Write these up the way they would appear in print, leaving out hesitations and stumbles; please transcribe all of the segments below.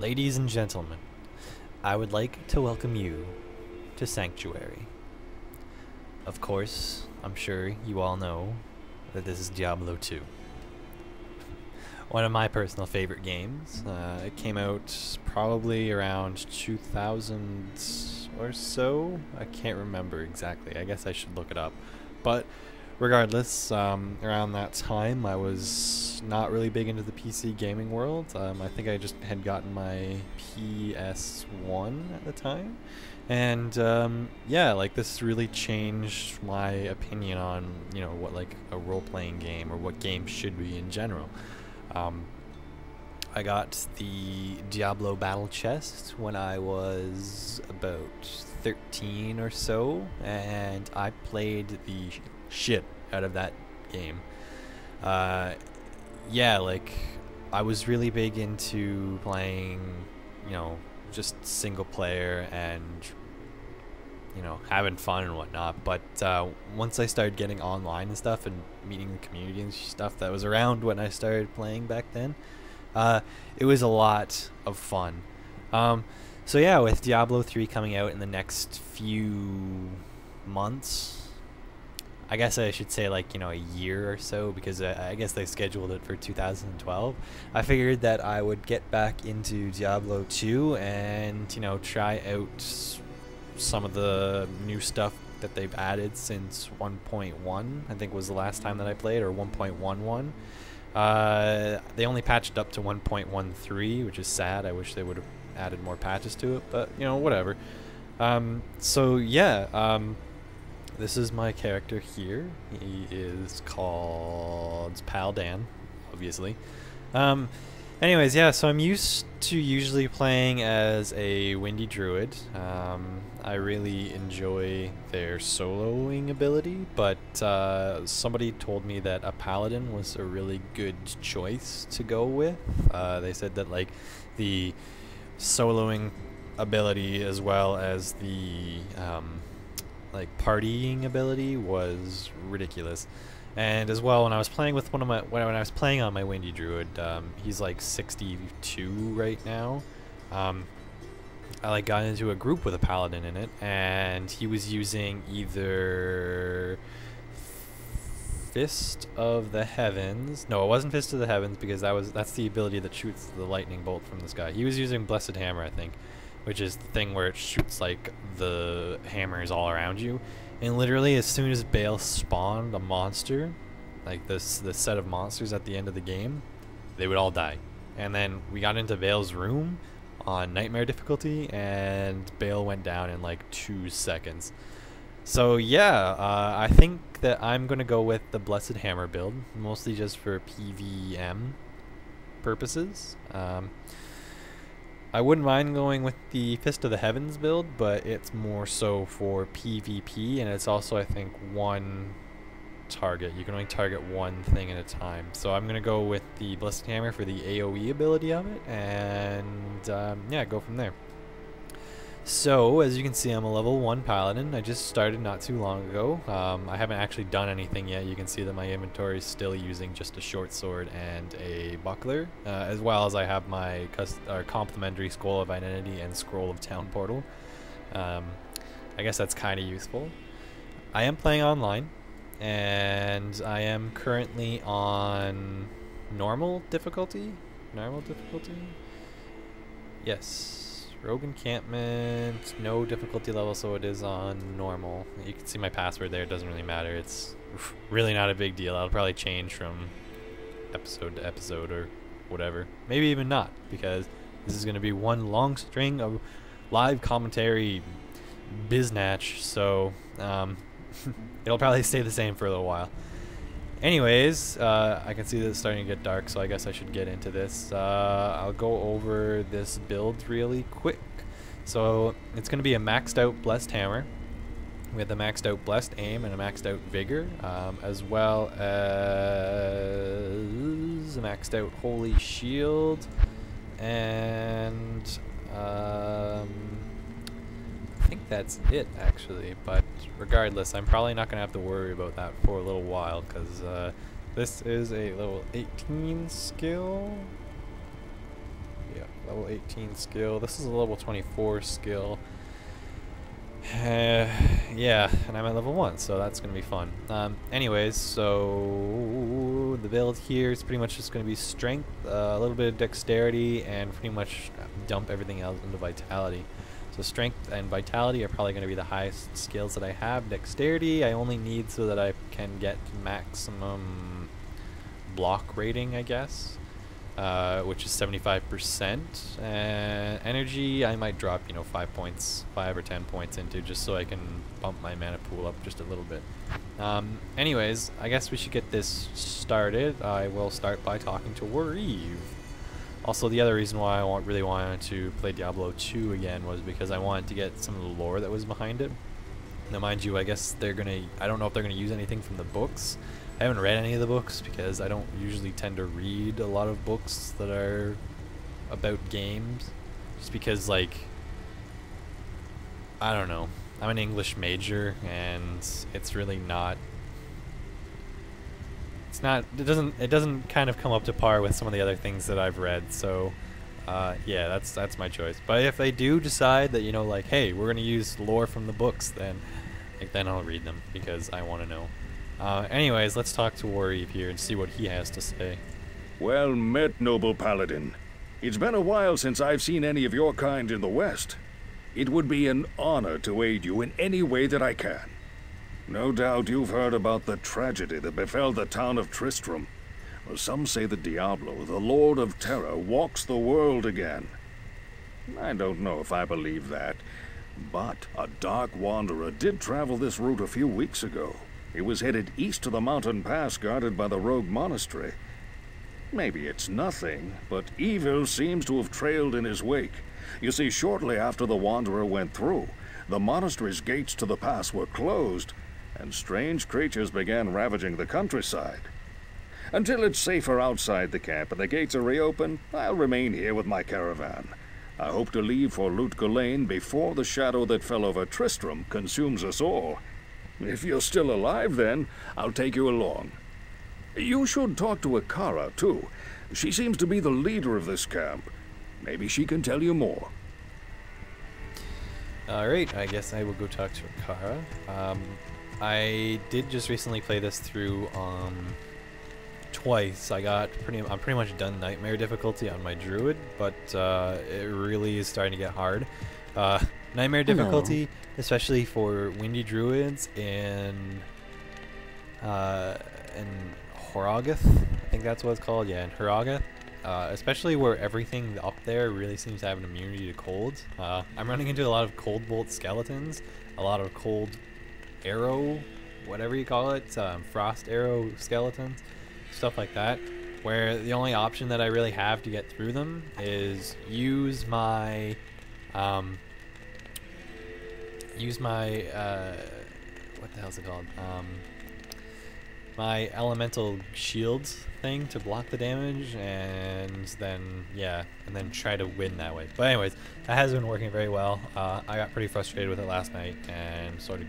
Ladies and gentlemen, I would like to welcome you to Sanctuary. Of course, I'm sure you all know that this is Diablo 2. One of my personal favorite games. It came out probably around 2000 or so. I can't remember exactly. I guess I should look it up. But regardless, around that time I was not really big into the PC gaming world. I think I just had gotten my PS1 at the time. And yeah, like this really changed my opinion on, what like a role-playing game or what games should be in general. I got the Diablo battle chest when I was about 13 or so, and I played the shit out of that game. Yeah, like I was really big into playing, just single player and having fun and whatnot. But once I started getting online and stuff and meeting the community and stuff that was around when I started playing back then, it was a lot of fun. So yeah, with Diablo 3 coming out in the next few months, I guess I should say like, a year or so, because I guess they scheduled it for 2012. I figured that I would get back into Diablo 2 and, try out some of the new stuff that they've added since 1.1, I think was the last time that I played, or 1.11. They only patched up to 1.13, which is sad. I wish they would have added more patches to it, but, whatever. So yeah, this is my character here. He is called Paladin, obviously. Anyways, yeah, so I'm used to usually playing as a windy druid. I really enjoy their soloing ability, but somebody told me that a paladin was a really good choice to go with. They said that like the soloing ability as well as the like partying ability was ridiculous. And as well, when I was playing with when I was playing on my windy druid, he's like 62 right now. I like got into a group with a paladin in it, and he was using either Fist of the Heavens. No, it wasn't Fist of the Heavens, because that's the ability that shoots the lightning bolt from the sky. He was using Blessed Hammer, I think, which is the thing where it shoots like the hammers all around you. And literally, as soon as Bale spawned a monster, like the set of monsters at the end of the game, they would all die. And then we got into Bale's room on Nightmare difficulty, and Bale went down in like 2 seconds. So yeah, I think that I'm gonna go with the Blessed Hammer build, mostly just for PVM purposes. I wouldn't mind going with the Fist of the Heavens build, but it's more so for PvP, and it's also, I think, one target. You can only target one thing at a time. So I'm going to go with the Blessed Hammer for the AoE ability of it, and yeah, go from there. So, as you can see, I'm a level 1 paladin. I just started not too long ago. I haven't actually done anything yet. You can see that my inventory is still using just a short sword and a buckler, as well as I have my complementary Scroll of Identity and Scroll of Town Portal. I guess that's kind of useful. I am playing online, and I am currently on normal difficulty. Normal difficulty? Yes. Rogue encampment, no difficulty level, so it is on normal. You can see my password there, it doesn't really matter. It's really not a big deal. I'll probably change from episode to episode or whatever. Maybe even not, because this is going to be one long string of live commentary biznatch, so it'll probably stay the same for a little while. Anyways, I can see that it's starting to get dark, so I guess I should get into this. I'll go over this build really quick. So it's going to be a maxed out Blessed Hammer with a maxed out Blessed Aim and a maxed out Vigor, as well as a maxed out Holy Shield, and I think that's it, actually, but regardless, I'm probably not going to have to worry about that for a little while, because this is a level 18 skill. Yeah, level 18 skill. This is a level 24 skill. Yeah, and I'm at level 1, so that's going to be fun. Anyways, so the build here is pretty much just going to be strength, a little bit of dexterity, and pretty much dump everything else into vitality. So strength and vitality are probably going to be the highest skills that I have. Dexterity I only need so that I can get maximum block rating, I guess. Which is 75%, and energy I might drop 5 or 10 points into, just so I can bump my mana pool up just a little bit. Anyways, I guess we should get this started. I will start by talking to Wareve. Also, the other reason why I really wanted to play Diablo 2 again was because I wanted to get some of the lore that was behind it. Now mind you, I guess I don't know if they're gonna use anything from the books. I haven't read any of the books because I don't usually tend to read a lot of books that are about games, just because, like, I don't know, I'm an English major and it's really not, it doesn't kind of come up to par with some of the other things that I've read. So yeah, that's my choice. But if they do decide that, like, hey, we're gonna use lore from the books, then I'll read them because I want to know. Anyways, let's talk to Wareve here and see what he has to say. Well met, noble Paladin. It's been a while since I've seen any of your kind in the West. It would be an honor to aid you in any way that I can. No doubt you've heard about the tragedy that befell the town of Tristram. Well, some say that Diablo, the Lord of Terror, walks the world again. I don't know if I believe that, but a dark wanderer did travel this route a few weeks ago. He was headed east to the mountain pass guarded by the rogue monastery. Maybe it's nothing, but evil seems to have trailed in his wake. You see, shortly after the wanderer went through, the monastery's gates to the pass were closed, and strange creatures began ravaging the countryside. Until it's safer outside the camp and the gates are reopened, I'll remain here with my caravan. I hope to leave for Lut Gholein before the shadow that fell over Tristram consumes us all. If you're still alive, then I'll take you along. You should talk to Akara, too. She seems to be the leader of this camp. Maybe she can tell you more. Alright, I guess I will go talk to Akara. I did just recently play this through twice. I'm pretty much done Nightmare difficulty on my Druid, but it really is starting to get hard. Nightmare difficulty, especially for Windy Druids in Horogath, I think that's what it's called, yeah, in Horogath. Especially where everything up there really seems to have an immunity to cold. I'm running into a lot of cold bolt skeletons, a lot of cold arrow, whatever you call it, frost arrow skeletons, stuff like that, where the only option that I really have to get through them is use my what the hell's it called? My elemental shields thing to block the damage, and then try to win that way. But anyways, that has been working very well. I got pretty frustrated with it last night and sort of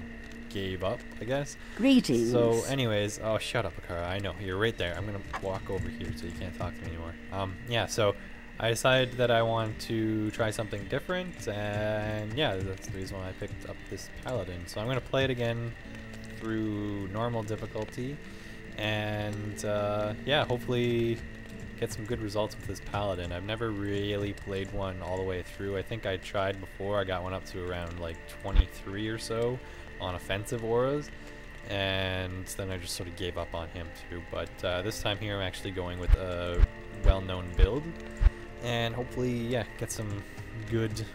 gave up, I guess. Greetings. So anyways, oh, shut up, Akara. I know, you're right there. I'm gonna walk over here so you can't talk to me anymore. Yeah, so I decided that I want to try something different, and yeah, that's the reason why I picked up this Paladin. So I'm going to play it again through normal difficulty, and yeah, hopefully get some good results with this Paladin. I've never really played one all the way through. I think I tried before. I got one up to around like 23 or so on offensive auras, and then I just sort of gave up on him too. But this time here I'm actually going with a well-known build, and hopefully, yeah, get some good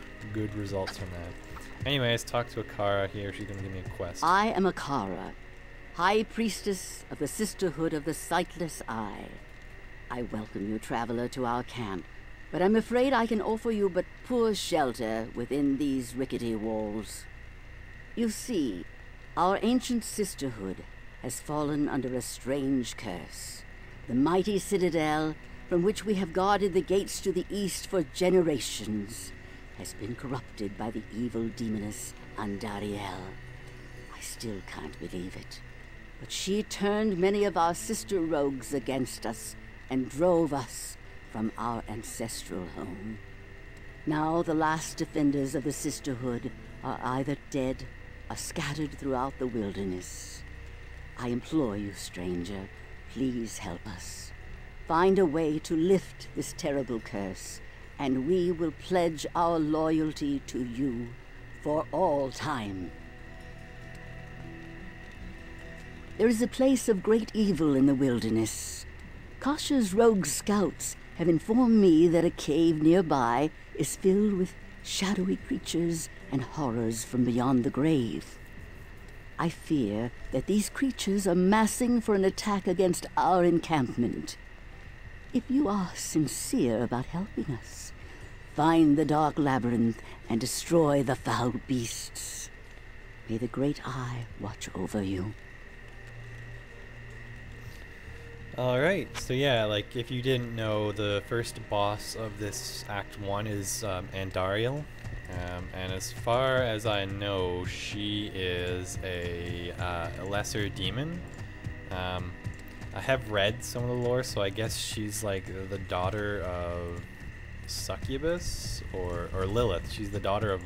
results from that. Anyways, talk to Akara here. She's gonna give me a quest. I am Akara, High Priestess of the Sisterhood of the Sightless Eye. I welcome you, traveler, to our camp, but I'm afraid I can offer you but poor shelter within these rickety walls. You see, our ancient sisterhood has fallen under a strange curse. The mighty citadel, from which we have guarded the gates to the east for generations, has been corrupted by the evil demoness Andariel. I still can't believe it, but she turned many of our sister rogues against us and drove us from our ancestral home. Now the last defenders of the Sisterhood are either dead or scattered throughout the wilderness. I implore you, stranger, please help us. Find a way to lift this terrible curse, and we will pledge our loyalty to you for all time. There is a place of great evil in the wilderness. Kasha's rogue scouts have informed me that a cave nearby is filled with shadowy creatures and horrors from beyond the grave. I fear that these creatures are massing for an attack against our encampment. If you are sincere about helping us, find the dark labyrinth and destroy the foul beasts. May the Great Eye watch over you. Alright, so yeah, like, if you didn't know, the first boss of this Act 1 is Andariel. And as far as I know, she is a lesser demon. I have read some of the lore, so I guess she's like the daughter of Succubus or Lilith. She's the daughter of